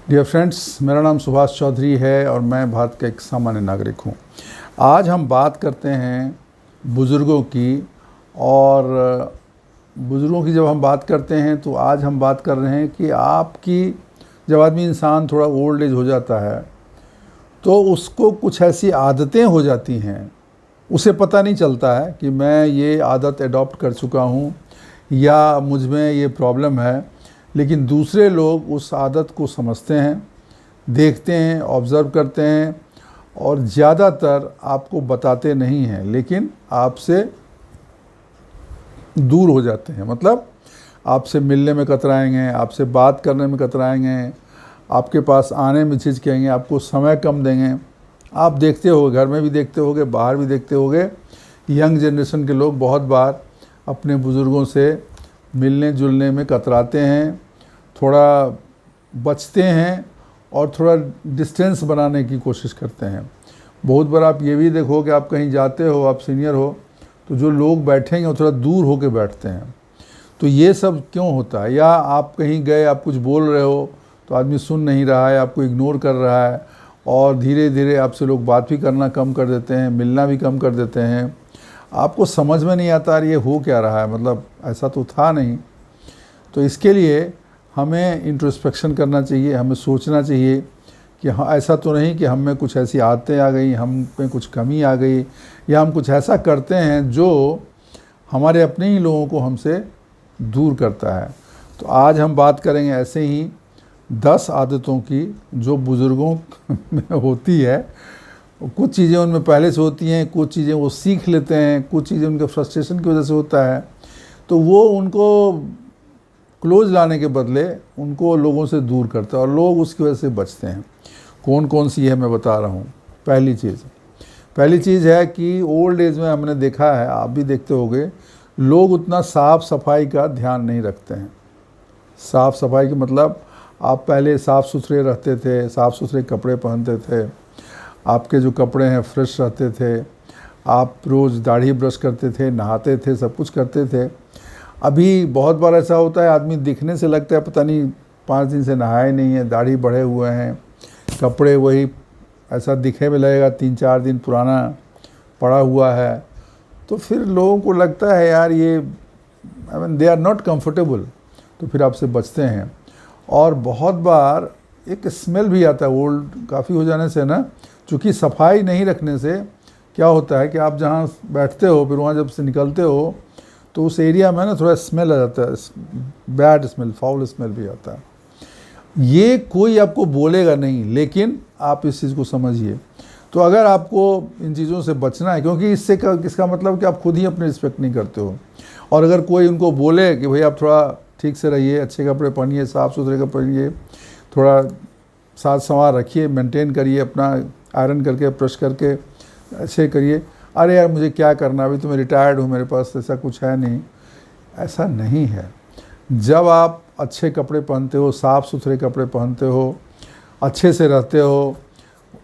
Dear friends, मेरा नाम सुभाष चौधरी है और मैं भारत का एक सामान्य नागरिक हूँ। आज हम बात करते हैं बुज़ुर्गों की। और बुज़ुर्गों की जब हम बात करते हैं तो आज हम बात कर रहे हैं कि आपकी जब आदमी इंसान थोड़ा ओल्ड एज हो जाता है तो उसको कुछ ऐसी आदतें हो जाती हैं, उसे पता नहीं चलता है कि मैं ये आदत एडॉप्ट कर चुका हूँ या मुझ में ये प्रॉब्लम है, लेकिन दूसरे लोग उस आदत को समझते हैं, देखते हैं, ऑब्ज़र्व करते हैं और ज़्यादातर आपको बताते नहीं हैं, लेकिन आपसे दूर हो जाते हैं। मतलब आपसे मिलने में कतराएंगे, आपसे बात करने में कतराएंगे, आपके पास आने में झिझकेंगे, आपको समय कम देंगे। आप देखते हो, घर में भी देखते होगे, बाहर भी देखते होगे, यंग जनरेशन के लोग बहुत बार अपने बुज़ुर्गों से मिलने जुलने में कतराते हैं, थोड़ा बचते हैं और थोड़ा डिस्टेंस बनाने की कोशिश करते हैं। बहुत बार आप ये भी देखो कि आप कहीं जाते हो, आप सीनियर हो, तो जो लोग बैठेंगे वो थोड़ा दूर होकर बैठते हैं। तो ये सब क्यों होता है? या आप कहीं गए, आप कुछ बोल रहे हो तो आदमी सुन नहीं रहा है, आपको इग्नोर कर रहा है और धीरे धीरे आपसे लोग बात भी करना कम कर देते हैं, मिलना भी कम कर देते हैं। आपको समझ में नहीं आता ये हो क्या रहा है, मतलब ऐसा तो था नहीं। तो इसके लिए हमें इंट्रोस्पेक्शन करना चाहिए, हमें सोचना चाहिए कि हाँ, ऐसा तो नहीं कि हम में कुछ ऐसी आदतें आ गई, हम में कुछ कमी आ गई, या हम कुछ ऐसा करते हैं जो हमारे अपने ही लोगों को हमसे दूर करता है। तो आज हम बात करेंगे ऐसे ही 10 आदतों की जो बुज़ुर्गों में होती है। कुछ चीज़ें उनमें पहले से होती हैं, कुछ चीज़ें वो सीख लेते हैं, कुछ चीज़ें उनके फ्रस्ट्रेशन की वजह से होता है। तो वो उनको क्लोज लाने के बदले उनको लोगों से दूर करता है और लोग उसकी वजह से बचते हैं। कौन कौन सी है मैं बता रहा हूँ। पहली चीज़ है कि ओल्ड एज में हमने देखा है, आप भी देखते होंगे, लोग उतना साफ़ सफाई का ध्यान नहीं रखते हैं। साफ़ सफाई का मतलब आप पहले साफ़ सुथरे रहते थे, साफ़ सुथरे कपड़े पहनते थे, आपके जो कपड़े हैं फ्रेश रहते थे, आप रोज़ दाढ़ी ब्रश करते थे, नहाते थे, सब कुछ करते थे। अभी बहुत बार ऐसा होता है, आदमी दिखने से लगता है पता नहीं 5 दिन से नहाए नहीं है, दाढ़ी बढ़े हुए हैं, कपड़े वही ऐसा दिखे में लगेगा 3-4 दिन पुराना पड़ा हुआ है। तो फिर लोगों को लगता है यार ये दे आर नॉट कंफर्टेबल, तो फिर आपसे बचते हैं। और बहुत बार एक स्मेल भी आता है ओल्ड काफ़ी हो जाने से ना, चूँकि सफाई नहीं रखने से क्या होता है कि आप जहाँ बैठते हो फिर वहाँ जब से निकलते हो तो उस एरिया में ना थोड़ा स्मेल आ जाता है, बैड स्मेल, फाउल स्मेल भी आता है। ये कोई आपको बोलेगा नहीं, लेकिन आप इस चीज़ को समझिए। तो अगर आपको इन चीज़ों से बचना है, क्योंकि इससे इसका मतलब कि आप खुद ही अपनी रिस्पेक्ट नहीं करते हो, और अगर कोई उनको बोले कि भाई आप थोड़ा ठीक से रहिए, अच्छे कपड़े पहनिए, साफ़ सुथरे कपड़े पहनिए, थोड़ा साज संवार रखिए, मेंटेन करिए, अपना आयरन करके ब्रश करके अच्छे करिए, अरे यार मुझे क्या करना, अभी तो मैं रिटायर्ड हूँ, मेरे पास ऐसा कुछ है नहीं, ऐसा नहीं है। जब आप अच्छे कपड़े पहनते हो, साफ़ सुथरे कपड़े पहनते हो, अच्छे से रहते हो,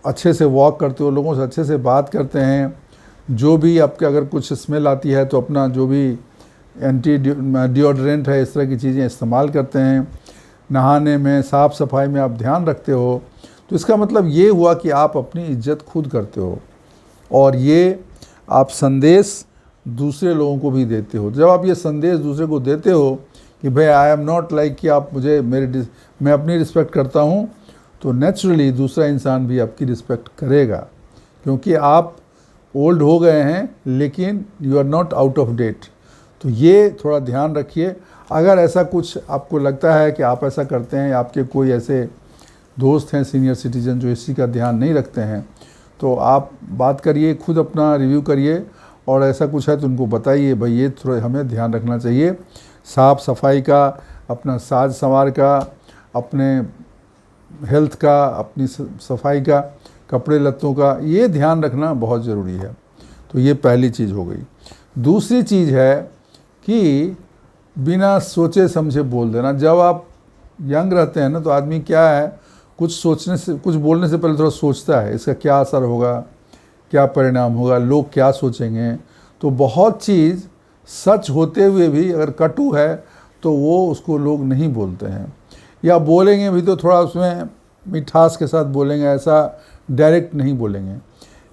अच्छे से वॉक करते हो, लोगों से अच्छे से बात करते हैं, जो भी आपके अगर कुछ स्मेल आती है तो अपना जो भी एंटी डिओड्रेंट है, इस तरह की चीज़ें इस्तेमाल करते हैं, नहाने में, साफ़ सफाई में आप ध्यान रखते हो, तो इसका मतलब ये हुआ कि आप अपनी इज्जत खुद करते हो और ये आप संदेश दूसरे लोगों को भी देते हो। जब आप ये संदेश दूसरे को देते हो कि भाई आई एम नॉट लाइक, कि आप मुझे मैं अपनी रिस्पेक्ट करता हूँ, तो नेचुरली दूसरा इंसान भी आपकी रिस्पेक्ट करेगा, क्योंकि आप ओल्ड हो गए हैं लेकिन you are not out of date. तो ये थोड़ा ध्यान रखिए। अगर ऐसा कुछ आपको लगता है कि आप ऐसा करते हैं, आपके कोई ऐसे दोस्त हैं सीनियर सिटीजन जो इसी का ध्यान नहीं रखते हैं, तो आप बात करिए, खुद अपना रिव्यू करिए और ऐसा कुछ है तो उनको बताइए भाई ये थोड़ा हमें ध्यान रखना चाहिए, साफ़ सफाई का, अपना साज संवार का, अपने हेल्थ का, अपनी सफाई का, कपड़े लत्तों का, ये ध्यान रखना बहुत ज़रूरी है। तो ये पहली चीज़ हो गई। दूसरी चीज़ है कि बिना सोचे समझे बोल देना। जब आप यंग रहते हैं ना तो आदमी क्या है, कुछ सोचने से, कुछ बोलने से पहले थोड़ा सोचता है इसका क्या असर होगा, क्या परिणाम होगा, लोग क्या सोचेंगे। तो बहुत चीज़ सच होते हुए भी अगर कटु है तो वो उसको लोग नहीं बोलते हैं, या बोलेंगे भी तो थोड़ा उसमें मिठास के साथ बोलेंगे, ऐसा डायरेक्ट नहीं बोलेंगे।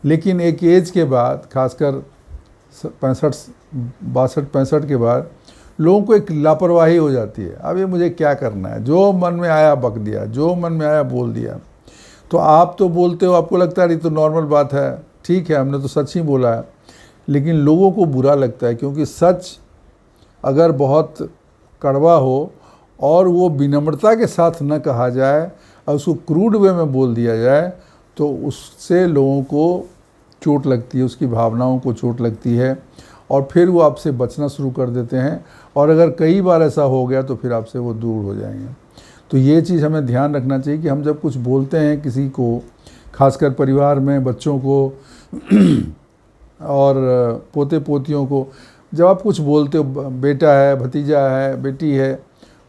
लेकिन एक एज के बाद, खासकर 65 के बाद लोगों को एक लापरवाही हो जाती है। अब ये मुझे क्या करना है, जो मन में आया बक दिया, जो मन में आया बोल दिया। तो आप तो बोलते हो, आपको लगता है ये तो नॉर्मल बात है, ठीक है हमने तो सच ही बोला है, लेकिन लोगों को बुरा लगता है, क्योंकि सच अगर बहुत कड़वा हो और वो विनम्रता के साथ न कहा जाए और उसको क्रूड वे में बोल दिया जाए, तो उससे लोगों को चोट लगती है, उसकी भावनाओं को चोट लगती है और फिर वो आपसे बचना शुरू कर देते हैं। और अगर कई बार ऐसा हो गया तो फिर आपसे वो दूर हो जाएंगे। तो ये चीज़ हमें ध्यान रखना चाहिए कि हम जब कुछ बोलते हैं किसी को, खासकर परिवार में बच्चों को और पोते पोतियों को, जब आप कुछ बोलते हो, बेटा है, भतीजा है, बेटी है,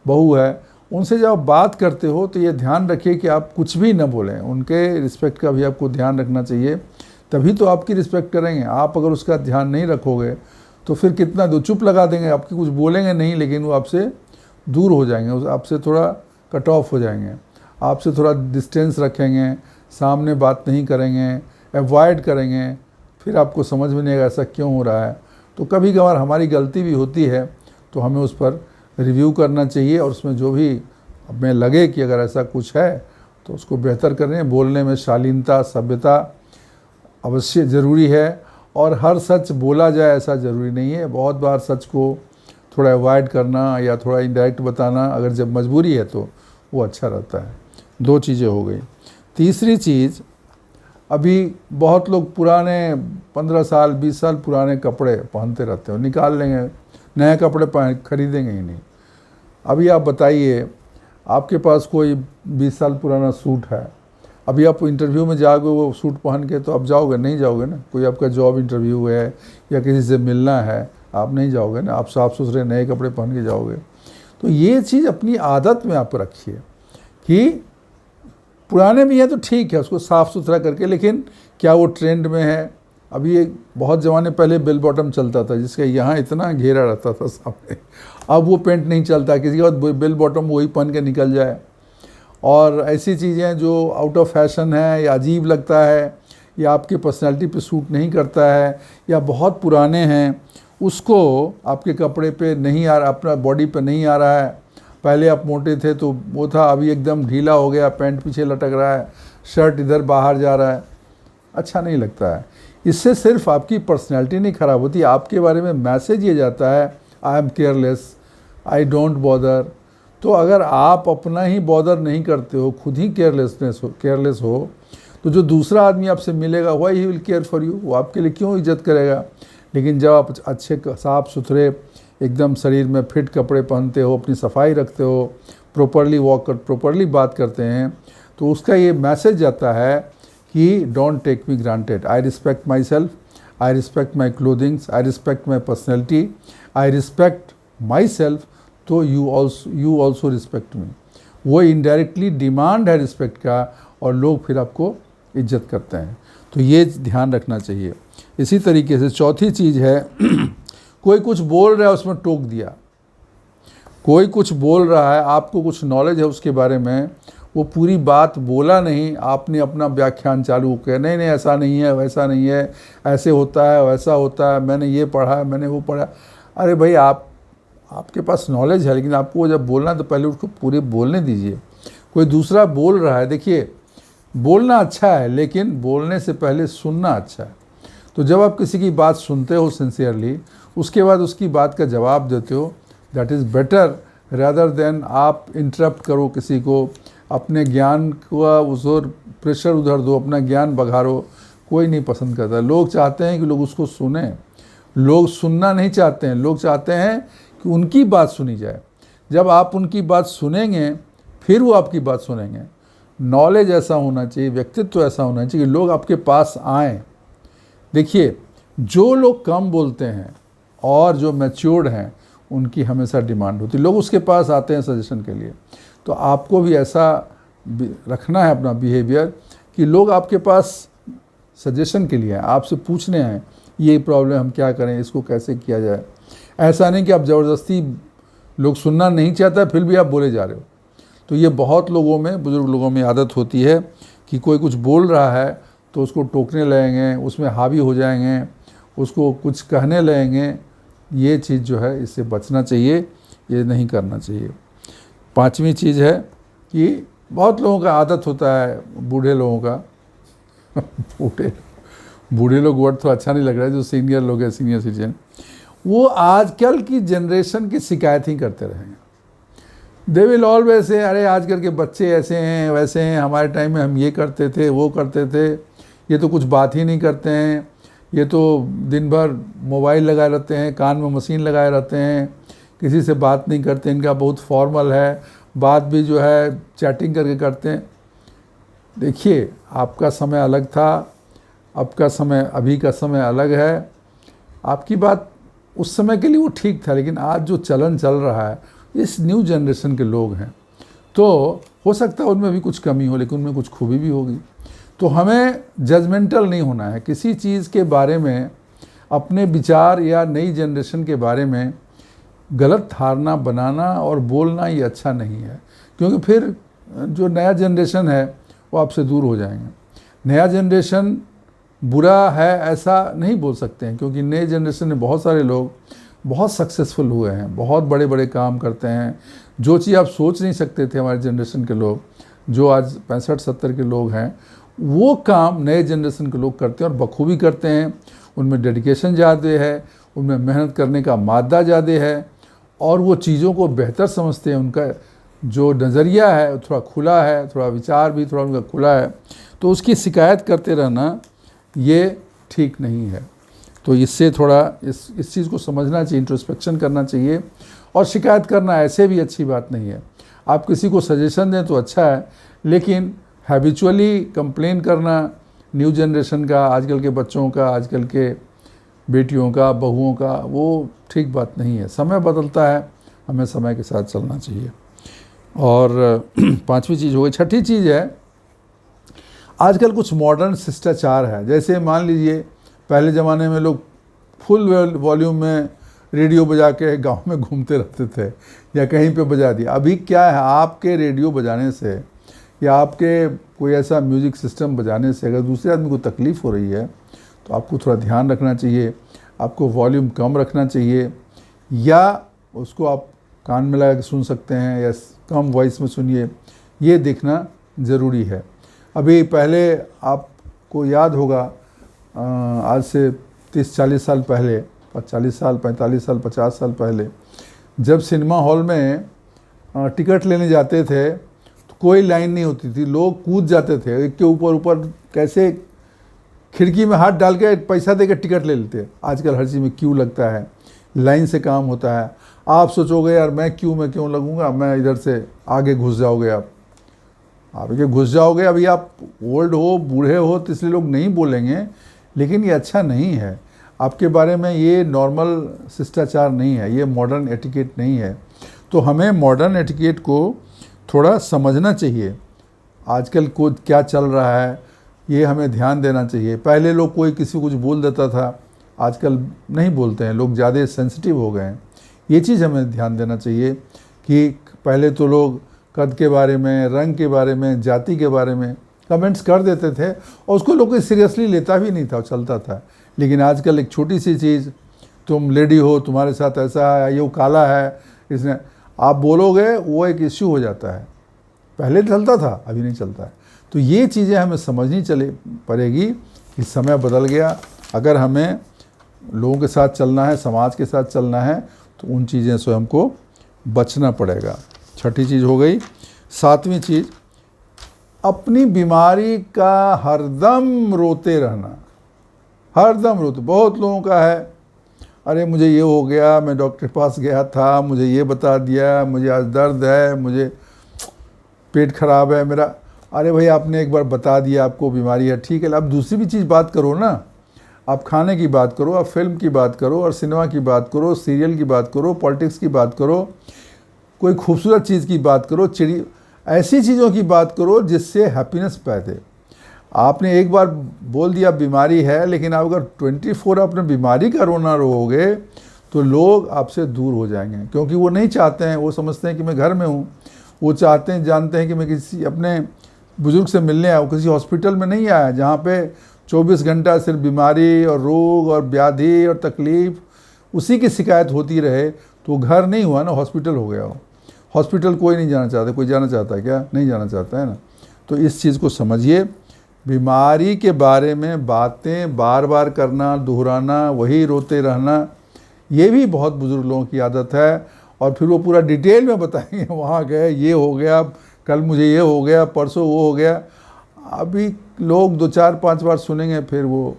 बहू है, उनसे जब आप बात करते हो तो ये ध्यान रखिए कि आप कुछ भी न बोलें। उनके रिस्पेक्ट का भी आपको ध्यान रखना चाहिए, तभी तो आपकी रिस्पेक्ट करेंगे। आप अगर उसका ध्यान नहीं रखोगे तो फिर कितना दो चुप लगा देंगे, आपकी कुछ बोलेंगे नहीं, लेकिन वो आपसे दूर हो जाएंगे, आपसे थोड़ा कट ऑफ हो जाएंगे, आपसे थोड़ा डिस्टेंस रखेंगे, सामने बात नहीं करेंगे, अवॉइड करेंगे। फिर आपको समझ में नहीं आएगा ऐसा क्यों हो रहा है। तो कभी कभार हमारी गलती भी होती है, तो हमें उस पर रिव्यू करना चाहिए और उसमें जो भी हमें लगे कि अगर ऐसा कुछ है तो उसको बेहतर करें। बोलने में शालीनता, सभ्यता अवश्य ज़रूरी है, और हर सच बोला जाए ऐसा ज़रूरी नहीं है। बहुत बार सच को थोड़ा अवॉइड करना या थोड़ा इनडायरेक्ट बताना, अगर जब मजबूरी है तो वो अच्छा रहता है। 2 चीज़ें हो गई। तीसरी चीज़, अभी बहुत लोग पुराने 15 साल 20 साल पुराने कपड़े पहनते रहते हो, निकाल लेंगे, नए कपड़े खरीदेंगे ही नहीं। अभी आप बताइए, आपके पास कोई 20 साल पुराना सूट है, अभी आप इंटरव्यू में जाओगे वो सूट पहन के, तो आप जाओगे? नहीं जाओगे ना। कोई आपका जॉब इंटरव्यू है या किसी से मिलना है, आप नहीं जाओगे ना, आप साफ़ सुथरे नए कपड़े पहन के जाओगे। तो ये चीज़ अपनी आदत में आप रखिए कि पुराने भी हैं तो ठीक है, उसको साफ़ सुथरा करके, लेकिन क्या वो ट्रेंड में है? अभी एक बहुत ज़माने पहले बेल बॉटम चलता था, जिसका यहाँ इतना घेरा रहता था सामने, अब वो पेंट नहीं चलता, किसी के बाद बेल बॉटम वही पहन के निकल जाए। और ऐसी चीज़ें जो आउट ऑफ फैशन है या अजीब लगता है या आपकी पर्सनैलिटी पे सूट नहीं करता है या बहुत पुराने हैं, उसको आपके कपड़े पे नहीं आ रहा, अपना बॉडी पे नहीं आ रहा है। पहले आप मोटे थे तो वो था, अभी एकदम ढीला हो गया, पैंट पीछे लटक रहा है, शर्ट इधर बाहर जा रहा है, अच्छा नहीं लगता है। इससे सिर्फ आपकी पर्सनैलिटी नहीं ख़राब होती, आपके बारे में मैसेज ये जाता है, I am careless, I don't bother. तो अगर आप अपना ही बॉदर नहीं करते हो, खुद ही केयरलेस हो, तो जो दूसरा आदमी आपसे मिलेगा why he will care for you, वो आपके लिए क्यों इज्जत करेगा। लेकिन जब आप अच्छे साफ़ सुथरे एकदम शरीर में फिट कपड़े पहनते हो, अपनी सफाई रखते हो, प्रॉपरली बात करते हैं, तो उसका ये मैसेज जाता है कि don't take me granted, I respect myself, I respect my clothings, I respect my personality, I respect myself, तो यू ऑल्सो रिस्पेक्ट मी। वो इनडायरेक्टली डिमांड है रिस्पेक्ट का, और लोग फिर आपको इज्जत करते हैं। तो ये ध्यान रखना चाहिए। इसी तरीके से चौथी चीज़ है, कोई कुछ बोल रहा है उसमें टोक दिया, कोई कुछ बोल रहा है, आपको कुछ नॉलेज है उसके बारे में, वो पूरी बात बोला नहीं, आपने अपना व्याख्यान चालू किया, नहीं नहीं ऐसा नहीं है, वैसा नहीं है, ऐसे होता है, वैसा होता है, मैंने ये पढ़ा है, मैंने वो पढ़ा। अरे भाई, आपके पास नॉलेज है, लेकिन आपको जब बोलना है तो पहले उसको पूरे बोलने दीजिए। कोई दूसरा बोल रहा है, देखिए बोलना अच्छा है, लेकिन बोलने से पहले सुनना अच्छा है। तो जब आप किसी की बात सुनते हो सिंसियरली, उसके बाद उसकी बात का जवाब देते हो, that is better rather than आप इंटरप्ट करो किसी को, अपने ज्ञान का उस और प्रेशर उधर दो, अपना ज्ञान बघारो। कोई नहीं पसंद करता। लोग चाहते हैं कि लोग उसको सुने, लोग सुनना नहीं चाहते हैं, लोग चाहते हैं कि उनकी बात सुनी जाए। जब आप उनकी बात सुनेंगे फिर वो आपकी बात सुनेंगे। नॉलेज ऐसा होना चाहिए, व्यक्तित्व ऐसा होना चाहिए कि लोग आपके पास आएँ। देखिए, जो लोग कम बोलते हैं और जो मैच्योर्ड हैं, उनकी हमेशा डिमांड होती है, लोग उसके पास आते हैं सजेशन के लिए। तो आपको भी ऐसा रखना है अपना बिहेवियर कि लोग आपके पास सजेशन के लिए आए, आपसे पूछने आए, ये प्रॉब्लम हम क्या करें, इसको कैसे किया जाए। ऐसा नहीं कि आप ज़बरदस्ती, लोग सुनना नहीं चाहता फिर भी आप बोले जा रहे हो। तो ये बहुत लोगों में, बुज़ुर्ग लोगों में आदत होती है कि कोई कुछ बोल रहा है तो उसको टोकने लगेंगे, उसमें हावी हो जाएंगे, उसको कुछ कहने लगेंगे। ये चीज़ जो है इससे बचना चाहिए, ये नहीं करना चाहिए। पांचवी चीज़ है कि बहुत लोगों का आदत होता है, बूढ़े लोगों का बूढ़े लोग वर्ड तो अच्छा नहीं लग रहा है, जो सीनियर लोग हैं, सीनियर सिटीजन, वो आजकल की जनरेशन की शिकायत ही करते रहेंगे। दे विल ऑलवेज से, अरे आजकल के बच्चे ऐसे हैं वैसे हैं, हमारे टाइम में हम ये करते थे वो करते थे, ये तो कुछ बात ही नहीं करते हैं, ये तो दिन भर मोबाइल लगाए रहते हैं, कान में मशीन लगाए रहते हैं, किसी से बात नहीं करते, इनका बहुत फॉर्मल है, बात भी जो है चैटिंग करके करते हैं। देखिए, आपका समय अलग था, आपका समय, अभी का समय अलग है। आपकी बात उस समय के लिए वो ठीक था, लेकिन आज जो चलन चल रहा है, इस न्यू जनरेशन के लोग हैं, तो हो सकता है उनमें भी कुछ कमी हो, लेकिन उनमें कुछ खूबी भी होगी। तो हमें जजमेंटल नहीं होना है किसी चीज़ के बारे में, अपने विचार या नई जनरेशन के बारे में गलत धारणा बनाना और बोलना ये अच्छा नहीं है, क्योंकि फिर जो नया जनरेशन है वो आपसे दूर हो जाएंगे। नया जनरेशन बुरा है ऐसा नहीं बोल सकते हैं, क्योंकि नए जनरेशन में बहुत सारे लोग बहुत सक्सेसफुल हुए हैं, बहुत बड़े बड़े काम करते हैं। जो चीज़ आप सोच नहीं सकते थे, हमारे जनरेशन के लोग, जो आज 65-70 के लोग हैं, वो काम नए जनरेशन के लोग करते हैं और बखूबी करते हैं। उनमें डेडिकेशन ज़्यादा है, उनमें मेहनत करने का मादा ज़्यादा है, और वो चीज़ों को बेहतर समझते हैं। उनका जो नज़रिया है थोड़ा खुला है, थोड़ा विचार भी थोड़ा उनका खुला है। तो उसकी शिकायत करते रहना ये ठीक नहीं है। तो इससे थोड़ा इस चीज़ को समझना चाहिए, इंट्रोस्पेक्शन करना चाहिए। और शिकायत करना ऐसे भी अच्छी बात नहीं है। आप किसी को सजेशन दें तो अच्छा है, लेकिन हैबिचुअली कंप्लेन करना न्यू जनरेशन का, आजकल के बच्चों का, आजकल के बेटियों का, बहुओं का, वो ठीक बात नहीं है। समय बदलता है, हमें समय के साथ चलना चाहिए। और पांचवी चीज़ हो गई। छठी चीज़ है, आजकल कुछ मॉडर्न शिष्टाचार है। जैसे मान लीजिए, पहले ज़माने में लोग फुल वॉल्यूम में रेडियो बजा के गांव में घूमते रहते थे, या कहीं पे बजा दिया। अभी क्या है, आपके रेडियो बजाने से या आपके कोई ऐसा म्यूज़िक सिस्टम बजाने से अगर दूसरे आदमी को तकलीफ़ हो रही है, तो आपको थोड़ा ध्यान रखना चाहिए, आपको वॉल्यूम कम रखना चाहिए, या उसको आप कान में लगा के सुन सकते हैं या कम वॉइस में सुनिए, ये देखना ज़रूरी है। अभी पहले आपको याद होगा, आज से 30-40 साल पहले, 40 साल, 45 साल, 50 साल पहले, जब सिनेमा हॉल में टिकट लेने जाते थे तो कोई लाइन नहीं होती थी, लोग कूद जाते थे, एक के ऊपर ऊपर कैसे खिड़की में हाथ डाल के पैसा देकर टिकट ले लेते। आजकल हर चीज़ में क्यू लगता है, लाइन से काम होता है। आप सोचोगे यार मैं क्यू में क्यों लगूंगा, मैं इधर से आगे घुस जाओगे, आप ये घुस जाओगे। अभी आप ओल्ड हो, बूढ़े हो, तो इसलिए लोग नहीं बोलेंगे, लेकिन ये अच्छा नहीं है आपके बारे में। ये नॉर्मल शिष्टाचार नहीं है, ये मॉडर्न एटिकेट नहीं है। तो हमें मॉडर्न एटिकेट को थोड़ा समझना चाहिए, आजकल को क्या चल रहा है ये हमें ध्यान देना चाहिए। पहले लोग कोई किसी को कुछ बोल देता था, आजकल नहीं बोलते हैं, लोग ज़्यादा सेंसिटिव हो गए हैं। ये चीज़ हमें ध्यान देना चाहिए कि पहले तो लोग कद के बारे में, रंग के बारे में, जाति के बारे में कमेंट्स कर देते थे और उसको लोग कोई सीरियसली लेता भी नहीं था, चलता था। लेकिन आजकल एक छोटी सी चीज़, तुम लेडी हो, तुम्हारे साथ ऐसा है, ये काला है, इसने, आप बोलोगे वो एक इश्यू हो जाता है। पहले चलता था, अभी नहीं चलता है। तो ये चीज़ें हमें समझनी पड़ेगी कि समय बदल गया। अगर हमें लोगों के साथ चलना है, समाज के साथ चलना है, तो उन चीज़ें से हमको बचना पड़ेगा। छठी चीज़ हो गई। सातवीं चीज़, अपनी बीमारी का हरदम रोते रहना, हरदम रोते। बहुत लोगों का है, अरे मुझे ये हो गया, मैं डॉक्टर के पास गया था, मुझे ये बता दिया, मुझे आज दर्द है, मुझे पेट खराब है मेरा। अरे भाई, आपने एक बार बता दिया आपको बीमारी है, ठीक है, अब दूसरी भी चीज़ बात करो ना। आप खाने की बात करो, आप फिल्म की बात करो, और सिनेमा की बात करो, सीरियल की बात करो, पॉलिटिक्स की बात करो, कोई खूबसूरत चीज़ की बात करो, ऐसी चीज़ों की बात करो जिससे हैप्पीनेस पैदे। आपने एक बार बोल दिया बीमारी है, लेकिन आप अगर 24 अपने बीमारी का रोना रोओगे तो लोग आपसे दूर हो जाएंगे, क्योंकि वो नहीं चाहते हैं, वो समझते हैं कि मैं घर में हूँ, वो चाहते हैं, जानते हैं कि मैं किसी अपने बुज़ुर्ग से मिलने आया, किसी हॉस्पिटल में नहीं आया जहाँ पे 24 घंटा सिर्फ बीमारी और रोग और व्याधि और तकलीफ़ उसी की शिकायत होती रहे, तो घर नहीं हुआ ना, हॉस्पिटल हो गया हो। हॉस्पिटल कोई नहीं जाना चाहता, कोई जाना चाहता है क्या? नहीं जाना चाहता है ना। तो इस चीज़ को समझिए, बीमारी के बारे में बातें बार बार करना, दोहराना, वही रोते रहना, ये भी बहुत बुज़ुर्ग लोगों की आदत है। और फिर वो पूरा डिटेल में बताएंगे, वहाँ गए, ये हो गया, कल मुझे ये हो गया, परसों वो हो गया। अभी लोग 2 4 5 बार सुनेंगे, फिर वो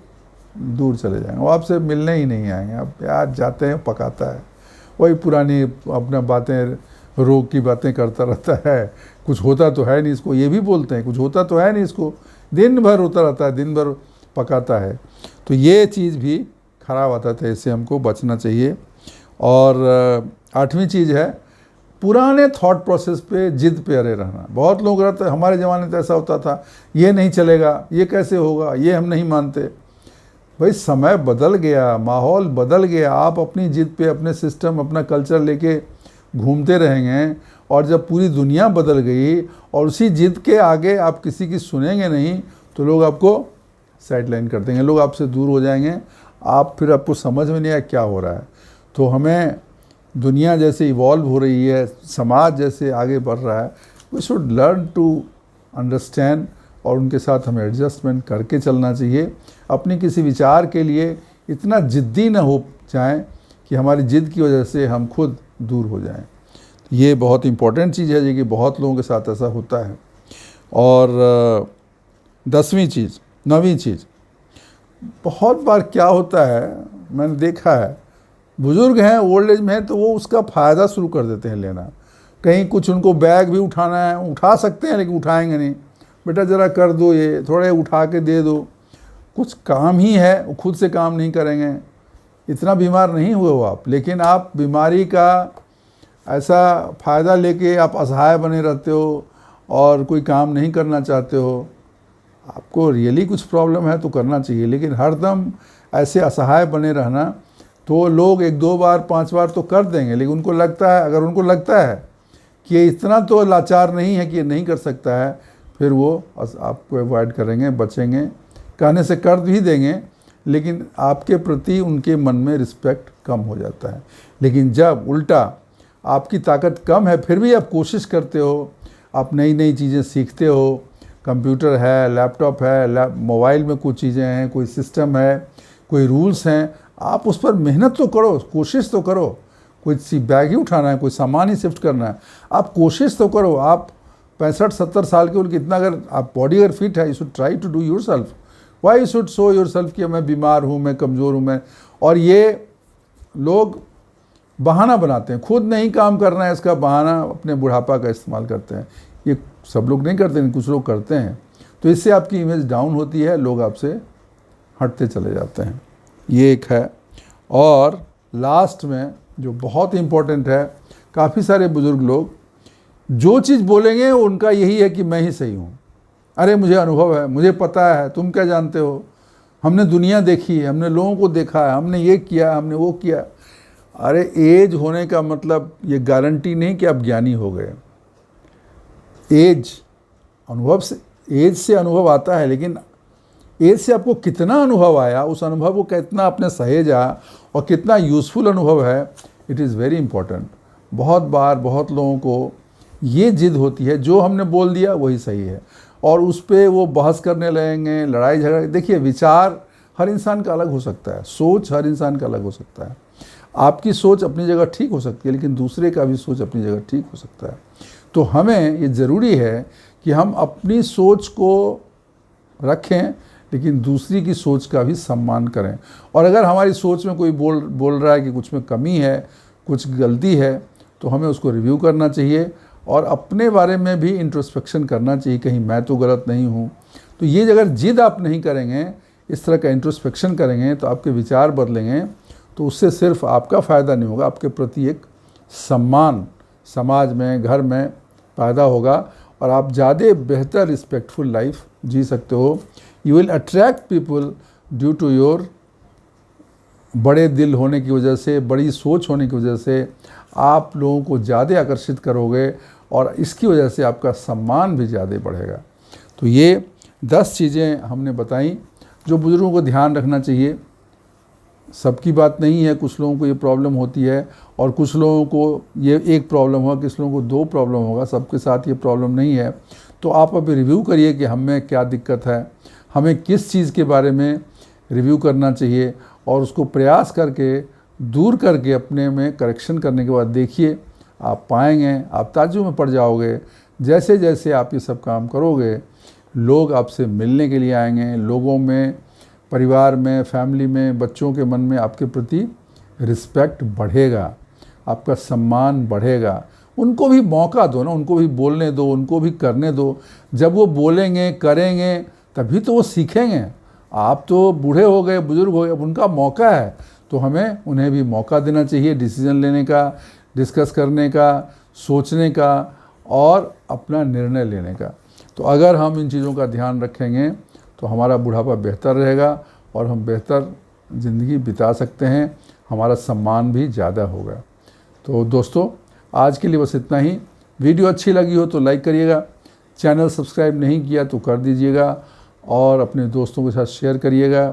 दूर चले जाएंगे, वो आपसे मिलने ही नहीं आएंगे। अब यार जाते हैं, पकाता है, वही पुरानी अपना बातें, रोग की बातें करता रहता है, कुछ होता तो है नहीं इसको, ये भी बोलते हैं कुछ होता तो है नहीं इसको, दिन भर होता रहता है, दिन भर पकाता है। तो ये चीज़ भी खराब आदत है, इससे हमको बचना चाहिए। और 8वीं चीज़ है पुराने थॉट प्रोसेस पे, जिद पे अड़े रहना। बहुत लोग रहते हैं, हमारे ज़माने में तो ऐसा होता था, ये नहीं चलेगा, ये कैसे होगा, ये हम नहीं मानते। भाई समय बदल गया, माहौल बदल गया, आप अपनी जिद पे अपने सिस्टम, अपना कल्चर लेके घूमते रहेंगे, और जब पूरी दुनिया बदल गई और उसी जिद के आगे आप किसी की सुनेंगे नहीं, तो लोग आपको साइडलाइन कर देंगे, लोग आपसे दूर हो जाएंगे, आप फिर आपको समझ में नहीं आया क्या हो रहा है। तो हमें दुनिया जैसे इवॉल्व हो रही है, समाज जैसे आगे बढ़ रहा है, we should learn to understand, और उनके साथ हमें एडजस्टमेंट करके चलना चाहिए। अपनी किसी विचार के लिए इतना ज़िद्दी ना हो जाएं कि हमारी ज़िद की वजह से हम खुद दूर हो जाएं। ये बहुत इम्पोर्टेंट चीज़ है, जो कि बहुत लोगों के साथ ऐसा होता है। और 9वीं चीज़, बहुत बार क्या होता है, मैंने देखा है, बुज़ुर्ग हैं, ओल्ड एज में हैं, तो वो उसका फ़ायदा शुरू कर देते हैं लेना। कहीं कुछ उनको बैग भी उठाना है, उठा सकते हैं लेकिन उठाएंगे नहीं, बेटा ज़रा कर दो, ये थोड़े उठा के दे दो, कुछ काम ही है, वो खुद से काम नहीं करेंगे। इतना बीमार नहीं हुए हो आप, लेकिन आप बीमारी का ऐसा फ़ायदा लेके आप असहाय बने रहते हो और कोई काम नहीं करना चाहते हो। आपको रियली कुछ प्रॉब्लम है तो करना चाहिए, लेकिन हरदम ऐसे असहाय बने रहना, तो लोग 1 2 बार 5 बार तो कर देंगे, लेकिन उनको लगता है, अगर उनको लगता है कि ये इतना तो लाचार नहीं है कि ये नहीं कर सकता है, फिर वो आपको अवॉइड करेंगे, बचेंगे, कहने से कर भी देंगे, लेकिन आपके प्रति उनके मन में रिस्पेक्ट कम हो जाता है। लेकिन जब उल्टा आपकी ताकत कम है, फिर भी आप कोशिश करते हो, आप नई नई चीज़ें सीखते हो, कंप्यूटर है, लैपटॉप है, मोबाइल में कुछ चीज़ें हैं, कोई सिस्टम है, कोई रूल्स हैं, आप उस पर मेहनत तो करो, कोशिश तो करो। कोई बैग ही उठाना है, कोई सामान ही शिफ्ट करना है, आप कोशिश तो करो। आप 65-70 साल के, उनकी इतना अगर आप बॉडी अगर फिट है, you should try to do yourself. Why you should show yourself कि मैं बीमार हूँ, मैं कमज़ोर हूँ, मैं। और ये लोग बहाना बनाते हैं, खुद नहीं काम करना है, इसका बहाना अपने बुढ़ापा का इस्तेमाल करते हैं। ये सब लोग नहीं करते, कुछ लोग करते हैं, तो इससे आपकी इमेज डाउन होती है, लोग आपसे हटते चले जाते हैं। ये एक है। और लास्ट में जो बहुत इम्पोर्टेंट है, काफ़ी सारे बुज़ुर्ग लोग जो चीज़ बोलेंगे उनका यही है कि मैं ही सही हूँ, अरे मुझे अनुभव है, मुझे पता है, तुम क्या जानते हो, हमने दुनिया देखी है, हमने लोगों को देखा है, हमने ये किया, हमने वो किया। अरे एज होने का मतलब ये गारंटी नहीं कि आप ज्ञानी हो गए। एज से अनुभव आता है, लेकिन एज से आपको कितना अनुभव आया, उस अनुभव को कितना आपने सहेजा और कितना यूज़फुल अनुभव है, इट इज़ वेरी इंपॉर्टेंट। बहुत बार बहुत लोगों को ये जिद होती है, जो हमने बोल दिया वही सही है, और उस पर वो बहस करने लगेंगे, लड़ाई झगड़ा। देखिए, विचार हर इंसान का अलग हो सकता है, सोच हर इंसान का अलग हो सकता है। आपकी सोच अपनी जगह ठीक हो सकती है, लेकिन दूसरे का भी सोच अपनी जगह ठीक हो सकता है। तो हमें ये ज़रूरी है कि हम अपनी सोच को रखें, लेकिन दूसरी की सोच का भी सम्मान करें। और अगर हमारी सोच में कोई बोल रहा है कि कुछ में कमी है, कुछ गलती है, तो हमें उसको रिव्यू करना चाहिए और अपने बारे में भी इंट्रोस्पेक्शन करना चाहिए, कहीं मैं तो गलत नहीं हूँ। तो ये अगर जिद आप नहीं करेंगे, इस तरह का इंट्रोस्पेक्शन करेंगे, तो आपके विचार बदलेंगे, तो उससे सिर्फ आपका फ़ायदा नहीं होगा, आपके प्रति एक सम्मान समाज में, घर में पैदा होगा, और आप ज़्यादा बेहतर रिस्पेक्टफुल लाइफ जी सकते हो। You will attract people due to your बड़े दिल होने की वजह से, बड़ी सोच होने की वजह से आप लोगों को ज़्यादा आकर्षित करोगे, और इसकी वजह से आपका सम्मान भी ज़्यादा बढ़ेगा। तो ये 10 चीज़ें हमने बताई जो बुज़ुर्गों को ध्यान रखना चाहिए। सबकी बात नहीं है, कुछ लोगों को ये प्रॉब्लम होती है और कुछ लोगों को ये एक प्रॉब्लम होगा, कुछ लोगों को 2 प्रॉब्लम होगा, सबके साथ ये प्रॉब्लम नहीं है। तो आप अभी रिव्यू करिए कि हमें क्या दिक्कत है, हमें किस चीज़ के बारे में रिव्यू करना चाहिए और उसको प्रयास करके दूर करके अपने में करेक्शन करने के बाद देखिए आप पाएंगे, आप ताज्जुब में पड़ जाओगे। जैसे जैसे आप ये सब काम करोगे लोग आपसे मिलने के लिए आएंगे, लोगों में, परिवार में, फैमिली में, बच्चों के मन में आपके प्रति रिस्पेक्ट बढ़ेगा, आपका सम्मान बढ़ेगा। उनको भी मौका दो ना, उनको भी बोलने दो, उनको भी करने दो। जब वो बोलेंगे करेंगे तभी तो वो सीखेंगे। आप तो बूढ़े हो गए, बुज़ुर्ग हो गए, अब उनका मौका है, तो हमें उन्हें भी मौका देना चाहिए डिसीज़न लेने का, डिस्कस करने का, सोचने का और अपना निर्णय लेने का। तो अगर हम इन चीज़ों का ध्यान रखेंगे तो हमारा बुढ़ापा बेहतर रहेगा और हम बेहतर ज़िंदगी बिता सकते हैं, हमारा सम्मान भी ज़्यादा होगा। तो दोस्तों आज के लिए बस इतना ही। वीडियो अच्छी लगी हो तो लाइक करिएगा, चैनल सब्सक्राइब नहीं किया तो कर दीजिएगा और अपने दोस्तों के साथ शेयर करिएगा,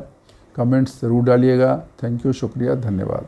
कमेंट्स ज़रूर डालिएगा। थैंक यू, शुक्रिया, धन्यवाद।